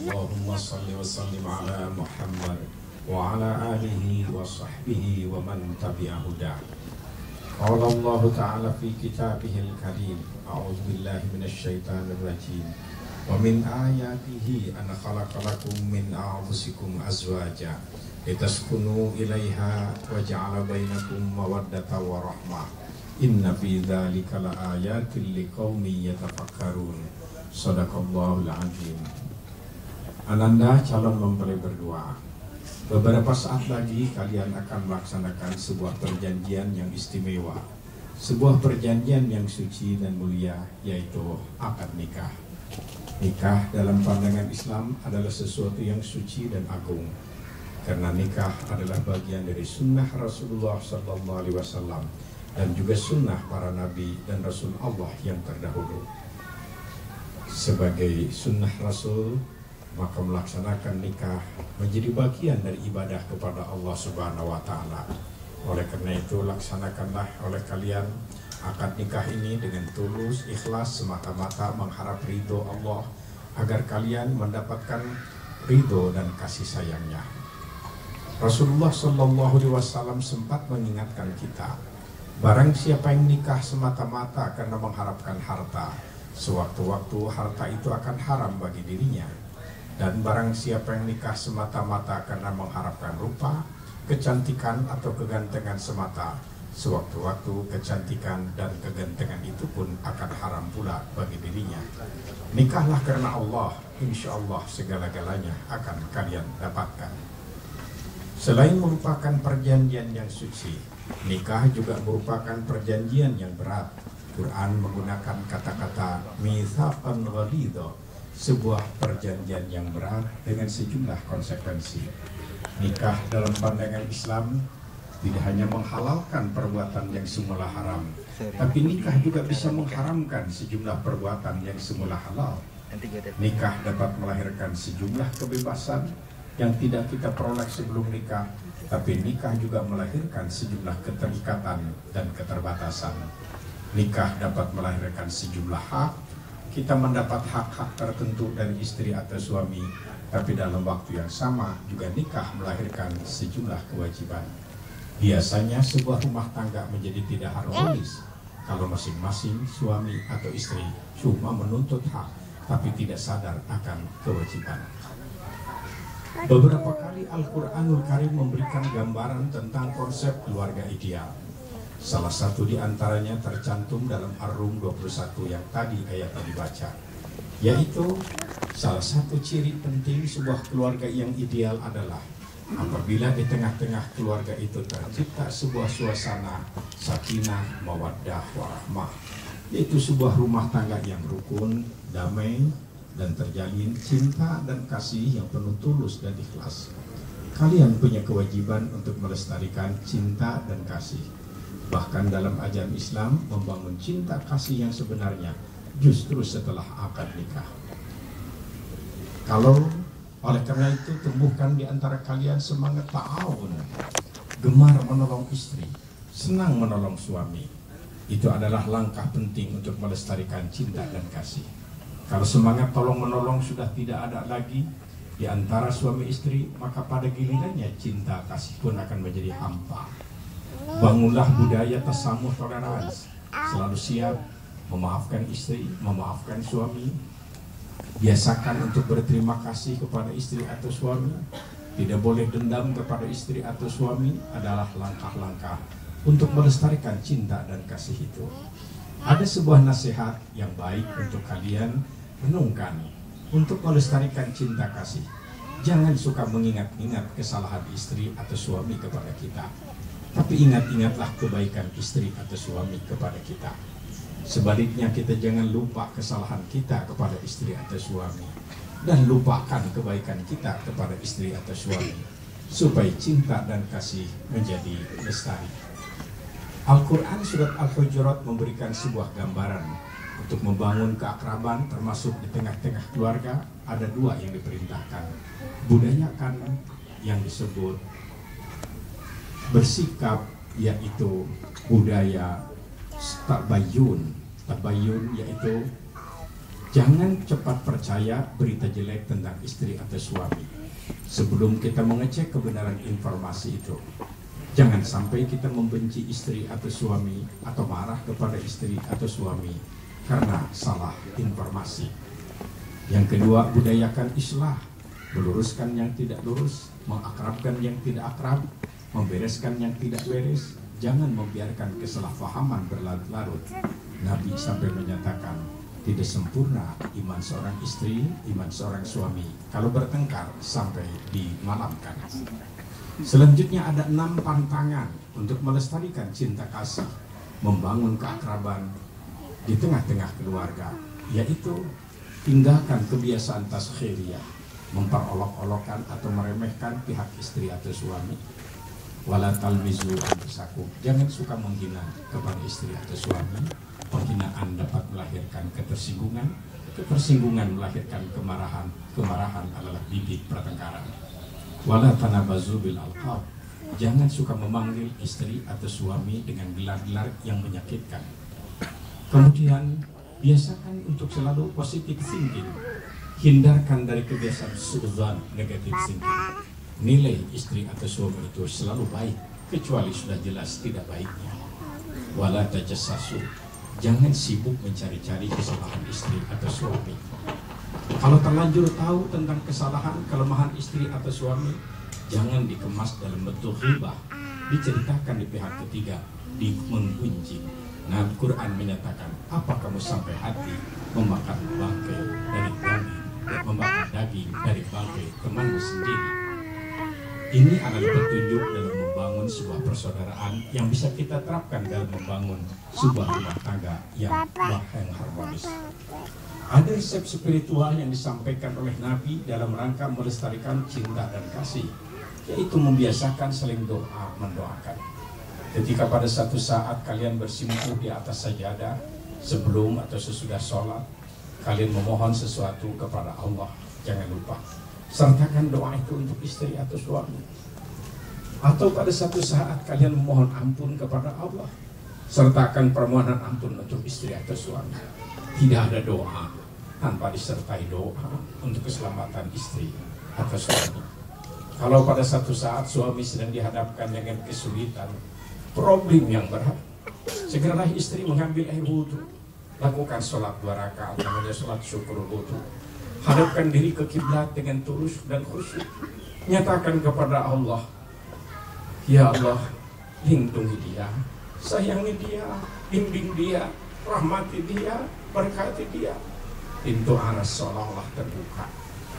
Allahumma salli wa sallim ala Muhammad wa ala alihi wa sahbihi wa man tabi'ahu hudah. Qala Allah Ta'ala fi kitabihil karim, a'udzu billahi minasy syaithanir rajim. Wa min ayatihi an khalaqalakum min anfusikum azwaja litaskunu ilaiha wa ja'ala bainakum mawaddatan wa rahmah. Inna fi dzalika laayatil liqaumin yatafakkarun. Shadaqallahul azim. Ananda calon mempelai berdua, beberapa saat lagi kalian akan melaksanakan sebuah perjanjian yang istimewa, sebuah perjanjian yang suci dan mulia, yaitu akad nikah. Nikah dalam pandangan Islam adalah sesuatu yang suci dan agung, karena nikah adalah bagian dari sunnah Rasulullah SAW dan juga sunnah para nabi dan rasul Allah yang terdahulu. Sebagai sunnah Rasul, maka melaksanakan nikah menjadi bagian dari ibadah kepada Allah Subhanahu wa Ta'ala. Oleh karena itu, laksanakanlah oleh kalian akad nikah ini dengan tulus, ikhlas, semata-mata mengharap ridho Allah, agar kalian mendapatkan ridho dan kasih sayangnya. Rasulullah SAW sempat mengingatkan kita, barang siapa yang nikah semata-mata karena mengharapkan harta, sewaktu-waktu harta itu akan haram bagi dirinya. Dan barang siapa yang nikah semata-mata karena mengharapkan rupa, kecantikan atau kegantengan semata, sewaktu-waktu kecantikan dan kegantengan itu pun akan haram pula bagi dirinya. Nikahlah karena Allah, insya Allah segala-galanya akan kalian dapatkan. Selain merupakan perjanjian yang suci, nikah juga merupakan perjanjian yang berat. Quran menggunakan kata-kata mitsaqan ghalidha, sebuah perjanjian yang berat dengan sejumlah konsekuensi. Nikah dalam pandangan Islam tidak hanya menghalalkan perbuatan yang semula haram, tapi nikah juga bisa mengharamkan sejumlah perbuatan yang semula halal. Nikah dapat melahirkan sejumlah kebebasan yang tidak kita peroleh sebelum nikah, tapi nikah juga melahirkan sejumlah keterikatan dan keterbatasan. Nikah dapat melahirkan sejumlah hak. Kita mendapat hak-hak tertentu dari istri atau suami, tapi dalam waktu yang sama juga nikah melahirkan sejumlah kewajiban. Biasanya sebuah rumah tangga menjadi tidak harmonis kalau masing-masing suami atau istri cuma menuntut hak, tapi tidak sadar akan kewajiban. Beberapa kali Al-Quranul Karim memberikan gambaran tentang konsep keluarga ideal. Salah satu di antaranya tercantum dalam Ar-Rum 21 yang tadi ayatnya dibaca, yaitu salah satu ciri penting sebuah keluarga yang ideal adalah apabila di tengah-tengah keluarga itu tercipta sebuah suasana sakinah, mawaddah, warahmah, yaitu sebuah rumah tangga yang rukun, damai, dan terjalin cinta dan kasih yang penuh tulus dan ikhlas. Kalian punya kewajiban untuk melestarikan cinta dan kasih. Bahkan dalam ajaran Islam, membangun cinta kasih yang sebenarnya justru setelah akad nikah. Kalau oleh karena itu tumbuhkan di antara kalian semangat ta'awun, gemar menolong istri, senang menolong suami. Itu adalah langkah penting untuk melestarikan cinta dan kasih. Kalau semangat tolong-menolong sudah tidak ada lagi di antara suami istri, maka pada gilirannya cinta kasih pun akan menjadi hampa. Bangunlah budaya tasamuh toleransi, selalu siap memaafkan istri, memaafkan suami. Biasakan untuk berterima kasih kepada istri atau suami. Tidak boleh dendam kepada istri atau suami adalah langkah-langkah untuk melestarikan cinta dan kasih itu. Ada sebuah nasihat yang baik untuk kalian renungkan untuk melestarikan cinta kasih. Jangan suka mengingat-ingat kesalahan istri atau suami kepada kita, tapi ingat-ingatlah kebaikan istri atau suami kepada kita. Sebaliknya, kita jangan lupa kesalahan kita kepada istri atau suami, dan lupakan kebaikan kita kepada istri atau suami, supaya cinta dan kasih menjadi lestari. Al-Quran surat Al-Hujurat memberikan sebuah gambaran untuk membangun keakraban, termasuk di tengah-tengah keluarga. Ada dua yang diperintahkan. Budayakan yang disebut bersikap, yaitu budaya tabayun. Tabayun yaitu Jangan cepat percaya berita jelek tentang istri atau suami sebelum kita mengecek kebenaran informasi itu. Jangan sampai kita membenci istri atau suami atau marah kepada istri atau suami karena salah informasi. Yang kedua, budayakan islah, meluruskan yang tidak lurus, mengakrabkan yang tidak akrab, membereskan yang tidak beres. Jangan membiarkan kesalahpahaman berlarut-larut. Nabi sampai menyatakan, tidak sempurna iman seorang istri, iman seorang suami kalau bertengkar sampai dimalamkan. Selanjutnya ada 6 pantangan untuk melestarikan cinta kasih, membangun keakraban di tengah-tengah keluarga, yaitu tinggalkan kebiasaan taskhiriyah, memperolok-olokkan atau meremehkan pihak istri atau suami. Wala talmizu anfusakum, jangan suka menghina kepada istri atau suami. Penghinaan dapat melahirkan ketersinggungan, ketersinggungan melahirkan kemarahan, kemarahan adalah bibit pertengkaran. Wala tanabazu bil alqab, jangan suka memanggil istri atau suami dengan gelar-gelar yang menyakitkan. Kemudian biasakan untuk selalu positive thinking, hindarkan dari kebiasaan suudzon, negative thinking. Nilai istri atau suami itu selalu baik kecuali sudah jelas tidak baiknya. Wala tajassasu, jangan sibuk mencari-cari kesalahan istri atau suami. Kalau terlanjur tahu tentang kesalahan, kelemahan istri atau suami, jangan dikemas dalam bentuk ghibah, diceritakan di pihak ketiga, menggunjing. Nah, Al-Quran menyatakan, apa kamu sampai hati memakan bangkai dari daging, memakan daging dari bangkai temanmu sendiri? Ini adalah petunjuk dalam membangun sebuah persaudaraan yang bisa kita terapkan dalam membangun sebuah rumah tangga yang harmonis. Ada resep spiritual yang disampaikan oleh Nabi dalam rangka melestarikan cinta dan kasih, yaitu membiasakan saling doa, mendoakan. Ketika pada satu saat kalian bersimpuh di atas sajadah, sebelum atau sesudah sholat, kalian memohon sesuatu kepada Allah, jangan lupa sertakan doa itu untuk istri atau suami. Atau pada satu saat kalian memohon ampun kepada Allah, sertakan permohonan ampun untuk istri atau suami. Tidak ada doa tanpa disertai doa untuk keselamatan istri atau suami. Kalau pada satu saat suami sedang dihadapkan dengan kesulitan, problem yang berat, segeralah istri mengambil air wudhu, lakukan sholat 2 rakaat, namanya sholat syukur wudhu. Hadapkan diri ke kiblat dengan tulus dan khusyuk. Nyatakan kepada Allah, ya Allah, lindungi dia, sayangi dia, bimbing dia, rahmati dia, berkati dia. Pintu aras seolah-olah terbuka.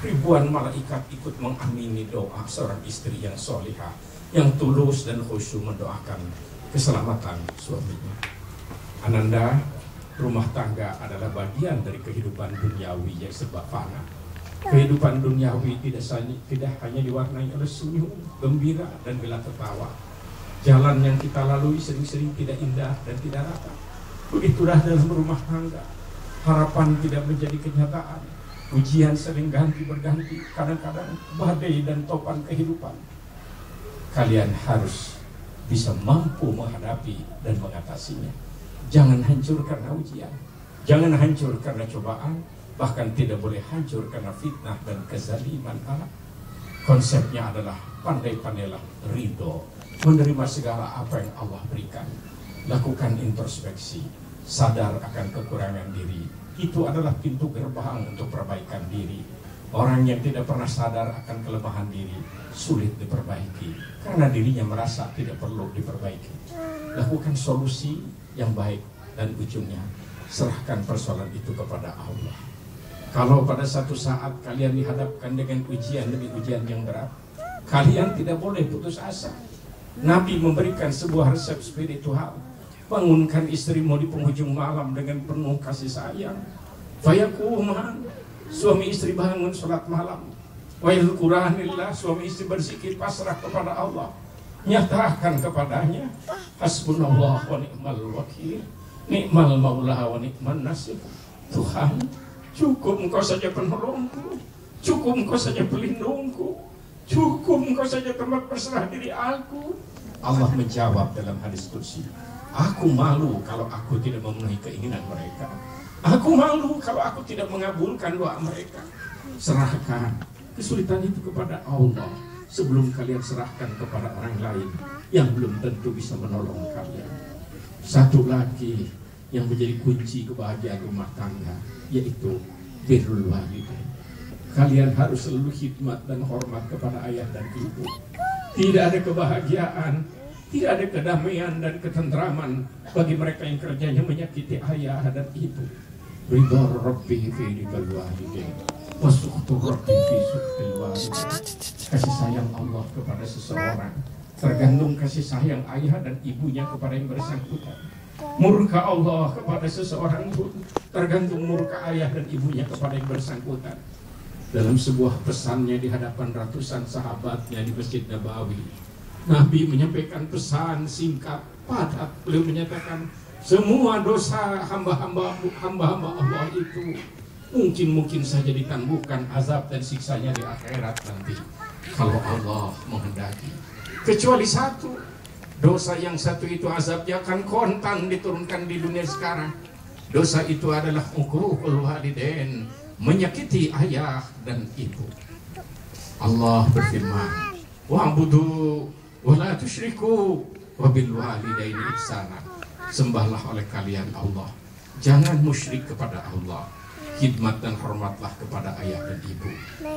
Ribuan malaikat ikut mengamini doa seorang istri yang solihah, yang tulus dan khusyuk mendoakan keselamatan suaminya. Ananda, rumah tangga adalah bagian dari kehidupan duniawi yang serba fana. Kehidupan duniawi tidak hanya diwarnai oleh senyum, gembira, dan bela tertawa. Jalan yang kita lalui sering-sering tidak indah dan tidak rata. Begitulah dalam rumah tangga. Harapan tidak menjadi kenyataan. Ujian sering ganti berganti. Kadang-kadang badai dan topan kehidupan. Kalian harus bisa mampu menghadapi dan mengatasinya. Jangan hancur karena ujian, jangan hancur karena cobaan, bahkan tidak boleh hancur karena fitnah dan kezaliman anak. Konsepnya adalah pandai-pandailah ridho, menerima segala apa yang Allah berikan. Lakukan introspeksi, sadar akan kekurangan diri. Itu adalah pintu gerbang untuk perbaikan diri. Orang yang tidak pernah sadar akan kelemahan diri sulit diperbaiki karena dirinya merasa tidak perlu diperbaiki. Lakukan solusi yang baik dan ujungnya serahkan persoalan itu kepada Allah. Kalau pada satu saat kalian dihadapkan dengan ujian demi ujian yang berat, kalian tidak boleh putus asa. Nabi memberikan sebuah resep spiritual. Bangunkan istrimu di penghujung malam dengan penuh kasih sayang. Fayakuman, suami istri bangun sholat malam. Wa yadhkuranillah, suami istri berzikir pasrah kepada Allah. Nyatakan kepadanya, hasbunallah wa ni'mal wakil, ni'mal maula wa ni'man nasir. Tuhan, cukup Engkau saja penolongku, cukup Engkau saja pelindungku, cukup Engkau saja tempat berserah diri aku. Allah menjawab dalam hadis qudsi, aku malu kalau aku tidak memenuhi keinginan mereka. Aku malu kalau aku tidak mengabulkan doa mereka. Serahkan kesulitan itu kepada Allah sebelum kalian serahkan kepada orang lain yang belum tentu bisa menolong kalian. Satu lagi yang menjadi kunci kebahagiaan rumah tangga, yaitu birrul walidain. Kalian harus selalu khidmat dan hormat kepada ayah dan ibu. Tidak ada kebahagiaan, tidak ada kedamaian dan ketentraman bagi mereka yang kerjanya menyakiti ayah dan ibu. Ridha Rabbi fi ridhal walidain wa sukhtu Rabbi fi sukhtil walidain. Kasih sayang Allah kepada seseorang tergantung kasih sayang ayah dan ibunya kepada yang bersangkutan. Murka Allah kepada seseorang pun tergantung murka ayah dan ibunya kepada yang bersangkutan. Dalam sebuah pesannya di hadapan ratusan sahabatnya di Masjid Nabawi, Nabi menyampaikan pesan singkat padat. Beliau menyatakan, semua dosa hamba-hamba Allah itu mungkin saja ditangguhkan azab dan siksanya di akhirat nanti kalau Allah menghendaki. Kecuali satu, dosa yang satu itu azabnya akan kontan diturunkan di dunia sekarang. Dosa itu adalah uququl walidain, menyakiti ayah dan ibu. Allah berfirman, wa'budu wa la tusyriku wa bil walidaini ihsana. Sembahlah oleh kalian Allah, jangan musyrik kepada Allah. Khidmat dan hormatlah kepada ayah dan ibu.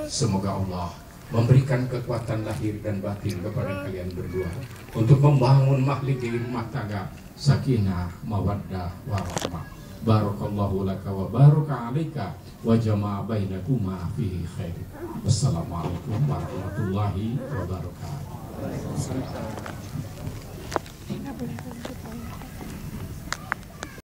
Semoga Allah memberikan kekuatan lahir dan batin kepada kalian berdua untuk membangun mahligai rumah tangga sakinah, mawaddah, warahmah. Barakallahu laka wa baraka alaika wa jama'a bainakuma fi khair. Wassalamualaikum warahmatullahi wabarakatuh.